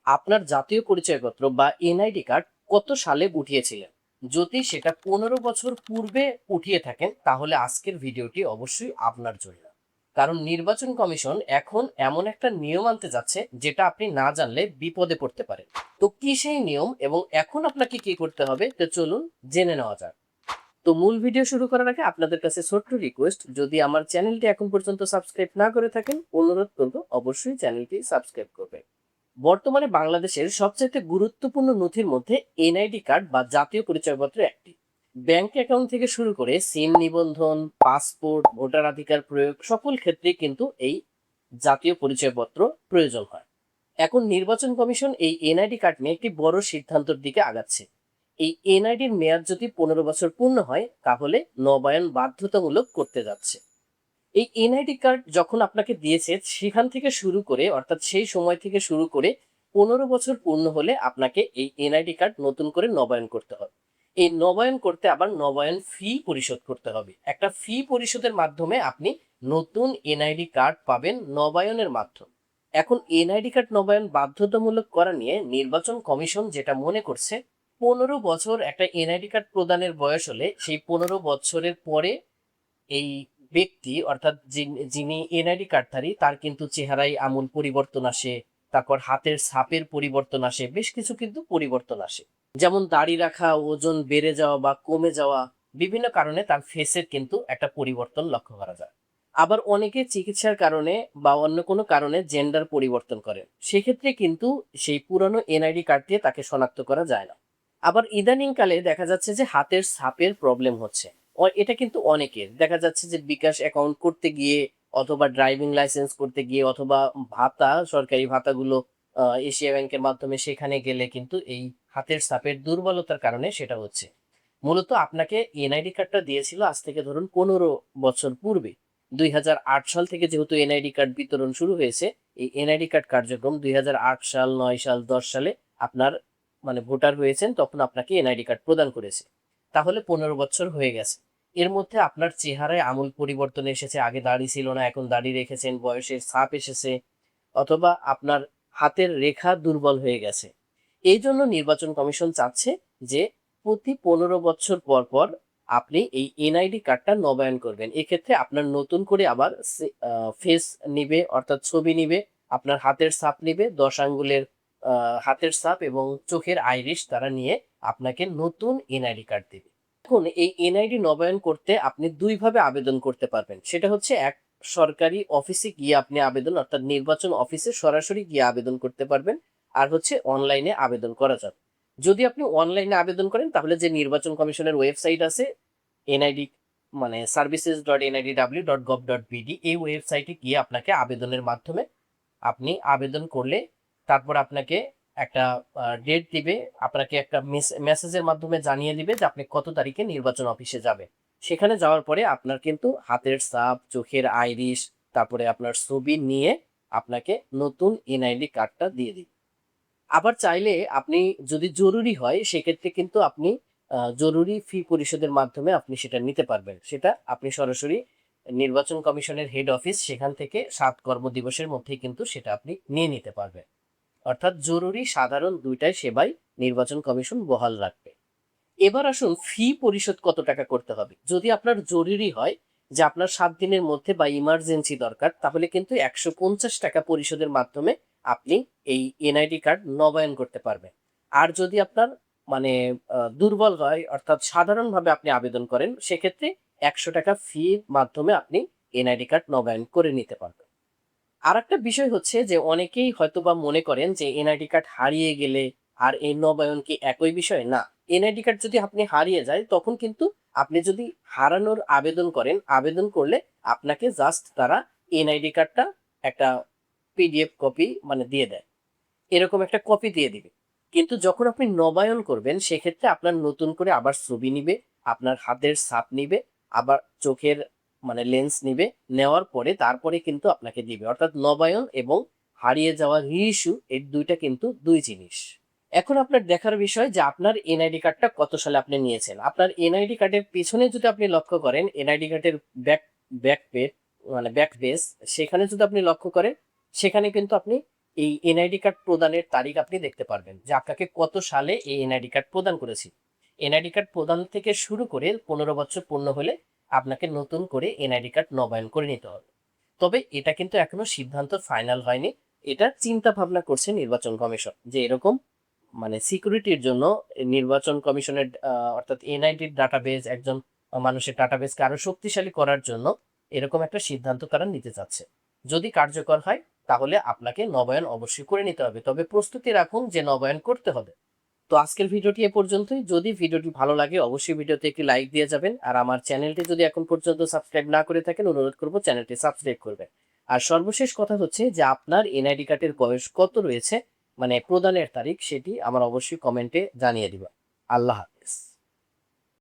আপনার জাতীয় পরিচয়পত্র বা এনআইডি কার্ড কত সালে উঠিয়েছিলেন? যদি সেটা 15 বছর পূর্বে উঠিয়ে থাকেন, তাহলে আজকের ভিডিওটি অবশ্যই আপনার জন্য। কারণ নির্বাচন কমিশন এখন এমন একটা নিয়ম আনতে যাচ্ছে, যেটা আপনি না জানলে বিপদে পড়তে পারেন। তো কি সেই নিয়ম এবং এখন আপনাকে কি করতে হবে, তো চলুন জেনে নেওয়া যাক। তো মূল ভিডিও শুরু করার আগে আপনাদের কাছে ছোট্ট রিকোয়েস্ট, যদি আমার চ্যানেলটি এখন পর্যন্ত সাবস্ক্রাইব না করে থাকেন, অনুরোধ করবো অবশ্যই চ্যানেলটি সাবস্ক্রাইব করবেন। বর্তমানে বাংলাদেশের সবচেয়ে গুরুত্বপূর্ণ নথির মধ্যে এনআইডি কার্ড বা জাতীয় পরিচয়পত্র একটি। ব্যাংক অ্যাকাউন্ট থেকে শুরু করে সিম নিবন্ধন, পাসপোর্ট, ভোটাধিকার প্রয়োগ সকল ক্ষেত্রে কিন্তু এই জাতীয় পরিচয়পত্র প্রয়োজন হয়। এখন নির্বাচন কমিশন এই এনআইডি কার্ড নিয়ে একটি বড় সিদ্ধান্তের দিকে আগাচ্ছে। এই এনআইডির মেয়াদ যদি 15 বছর পূর্ণ হয়, তাহলে নবায়ন বাধ্যতামূলক করতে যাচ্ছে। এই এনআইডি কার্ড যখন আপনাকে দিয়েছে, সেখান থেকে শুরু করে অর্থাৎ সেই সময় থেকে শুরু করে 15 বছর পূর্ণ হলে আপনাকে এই এনআইডি কার্ড নতুন করে নবায়ন করতে হবে। এই নবায়ন করতে আবার নবায়ন ফি পরিশোধ করতে হবে। একটা ফি পরিশোধের মাধ্যমে আপনি নতুন এনআইডি কার্ড পাবেন নবায়নের মাধ্যমে। এখন এনআইডি কার্ড নবায়ন বাধ্যতামূলক করা নিয়ে নির্বাচন কমিশন যেটা মনে করছে, 15 বছর একটা এনআইডি কার্ড প্রদানের বয়স হলে সেই 15 বছরের পরে এই ব্যক্তি অর্থাৎ যিনি এনআইডি কার্ডধারী, তার কিন্তু চেহারায় আমূল পরিবর্তন আসে। তারপর হাতের ছাপের পরিবর্তন আসে, বেশ কিছু কিন্তু পরিবর্তন আসে। যেমন দাড়ি রাখা, ওজন বেড়ে যাওয়া বা কমে যাওয়া, বিভিন্ন কারণে তার ফেসের কিন্তু একটা পরিবর্তন লক্ষ্য করা যায়। আবার অনেকে চিকিৎসার কারণে বা অন্য কোনো কারণে জেন্ডার পরিবর্তন করেন, সেক্ষেত্রে কিন্তু সেই পুরনো এনআইডি কার্ড দিয়ে তাকে শনাক্ত করা যায় না। আবার ইদানিংকালে দেখা যাচ্ছে যে হাতের ছাপের প্রবলেম হচ্ছে। এটা কিন্তু অনেকের দেখা যাচ্ছে যে বিকাশ অ্যাকাউন্ট করতে গিয়ে, অথবা ড্রাইভিং লাইসেন্স করতে গিয়ে, অথবা ভাতা, সরকারি ভাতাগুলো এশিয়া ব্যাংকের মাধ্যমে সেখানে গেলে কিন্তু এই হাতের ছাপের দুর্বলতার কারণে সেটা হচ্ছে। মূলত আপনাকে এনআইডি কার্ডটা দিয়েছিল আজ থেকে ধরুন 15 বছর পূর্বে। 2008 সাল থেকে যেহেতু এনআইডি কার্ড বিতরণ শুরু হয়েছে, এই এনআইডি কার্ড কার্যক্রম 2008 সাল, 9 সাল, 10 সালে আপনার মানে ভোটার হয়েছেন, তখন আপনাকে এনআইডি কার্ড প্রদান করেছে। তাহলে 15 বছর হয়ে গেছে। এর মধ্যে আপনার চেহারায় আমূল পরিবর্তন এসেছে। আগে দাড়ি ছিল না, এখন দাড়ি রেখেছেন, বয়সের ছাপ এসেছে, অথবা আপনার হাতের রেখা দুর্বল হয়ে গেছে। এই জন্য নির্বাচন কমিশন চাচ্ছে যে প্রতি 15 বছর পর পর আপনি এই এনআইডি কার্ডটা নবায়ন করবেন। এক্ষেত্রে আপনার নতুন করে আবার ফেস নিবে, অর্থাৎ ছবি নিবে, আপনার হাতের ছাপ নিবে, 10 আঙ্গুলের হাতের ছাপ এবং চোখের আইরিশ তারা নিয়ে আপনাকে নতুন এনআইডি কার্ড দিবে। এখন এই এনআইডি নবায়ন করতে আপনি দুইভাবে আবেদন করতে পারবেন। সেটা হচ্ছে, এক, সরকারি অফিসে গিয়ে আপনি আবেদন, অর্থাৎ নির্বাচন অফিসে সরাসরি গিয়ে আবেদন করতে পারবেন। আর হচ্ছে অনলাইনে আবেদন করা যাবে। যদি আপনি অনলাইনে আবেদন করেন, তাহলে যে নির্বাচন কমিশনের ওয়েবসাইট আছে, এনআইডি মানে services.nidw.gov.bd, এই ওয়েবসাইটে গিয়ে আপনাকে আবেদনের মাধ্যমে আপনি আবেদন করলে, তারপর আপনাকে একটা ডেট দিবে, আপনাকে একটা মেসেজের মাধ্যমে জানিয়ে দিবে যে আপনি কত তারিখে নির্বাচন অফিসে যাবেন। সেখানে যাওয়ার পরে আপনার কিন্তু হাতের ছাপ, চোখের আইরিশ, তারপরে আপনার ছবি নিয়ে আপনাকে নতুন এনআইডি কার্ডটা দিয়ে দিবে। আবার চাইলে আপনি, যদি জরুরি হয়, সেক্ষেত্রে কিন্তু আপনি জরুরি ফি পরিশোধের মাধ্যমে আপনি সেটা নিতে পারবেন। সেটা আপনি সরাসরি নির্বাচন কমিশনের হেড অফিস, সেখান থেকে 7 কর্মদিবসের মধ্যেই কিন্তু সেটা আপনি নিয়ে নিতে পারবেন। অর্থাৎ জরুরি সাধারণ দুইটাই সেবাই নির্বাচন কমিশন বহাল রাখবে। এবার আসুন ফি পরিশোধ কত টাকা করতে হবে। যদি আপনার জরুরি হয় যে আপনার 7 দিনের মধ্যে বা ইমার্জেন্সি দরকার, তাহলে কিন্তু 150 টাকা পরিশোধের মাধ্যমে আপনি এই এনআইডি কার্ড নবায়ন করতে পারবেন। আর যদি আপনার মানে দুর্বল হয়, অর্থাৎ সাধারণভাবে আপনি আবেদন করেন, সেক্ষেত্রে 100 টাকা ফির মাধ্যমে আপনি এনআইডি কার্ড নবায়ন করে নিতে পারবেন। আর একটা বিষয় হচ্ছে যে অনেকেই হয়তোবা মনে করেন যে এনআইডি কার্ড হারিয়ে গেলে আর এই নবায়ন কি একই বিষয়? না। এনআইডি কার্ড যদি আপনি হারিয়ে যায়, তখন কিন্তু আপনি যদি হারানোর আবেদন করেন, আবেদন করলে আপনাকে জাস্ট তারা এনআইডি কার্ডটা একটা পিডিএফ কপি মানে দিয়ে দেয়। এরকম একটা কপি দিয়ে দিবে। কিন্তু যখন আপনি নবায়ন করবেন, সেক্ষেত্রে আপনার নতুন করে আবার ছবি নিবে, আপনার হাতের ছাপ নিবে, আবার চোখের মানে লেন্স নিবে। নেওয়ার পরে তারপরে কিন্তু আপনাকে দিবে। অর্থাৎ নবায়ন এবং হারিয়ে যাওয়া রিইস্যু, এই ২টা কিন্তু ২ জিনিস। এখন আপনার দেখার বিষয় যে আপনার এনআইডি কার্ডটা কত সালে আপনি নিয়েছেন। আপনার এনআইডি কার্ডের পেছনে যদি আপনি লক্ষ্য করেন, এনআইডি কার্ডের ব্যাক পেজ, সেখানে যদি আপনি লক্ষ্য করেন, সেখানে কিন্তু আপনি এই এনআইডি কার্ড প্রদানের তারিখ আপনি দেখতে পারবেন যে আপনাকে কত সালে এই এনআইডি কার্ড প্রদান করেছি। এনআইডি কার্ড প্রদান থেকে শুরু করে 15 বছর পূর্ণ হলে আপনাকে নতুন করে এনআইডি কার্ড নবায়ন করে নিতে হবে। তবে এটা কিন্তু এখনো সিদ্ধান্ত ফাইনাল হয়নি। এটা চিন্তা ভাবনা করছে নির্বাচন কমিশন যে এরকম মানে সিকিউরিটির জন্য নির্বাচন কমিশনের অর্থাৎ এনআইডির ডাটাবেজ একজন মানুষের ডাটাবেজকে আরো শক্তিশালী করার জন্য এরকম একটা সিদ্ধান্ত তারা নিতে চাচ্ছে। যদি কার্যকর হয় তাহলে আপনাকে নবায়ন অবশ্যই করে নিতে হবে, তবে প্রস্তুতি রাখুন যে নবায়ন করতে হবে। তো আজকের ভিডিওটি এ পর্যন্তই। যদি ভিডিওটি ভালো লাগে অবশ্যই ভিডিওতে একটি লাইক দিয়ে যাবেন, আর আমার চ্যানেলটি যদি এখন পর্যন্ত সাবস্ক্রাইব না করে থাকেন অনুরোধ করব চ্যানেলটি সাবস্ক্রাইব করবেন। আর সর্বশেষ কথা হচ্ছে যে আপনার এনআইডি কার্ডের বয়স কত রয়েছে, মানে প্রদানের তারিখ, সেটি আমার অবশ্যই কমেন্টে জানিয়ে দিবা। আল্লাহ হাফেজ।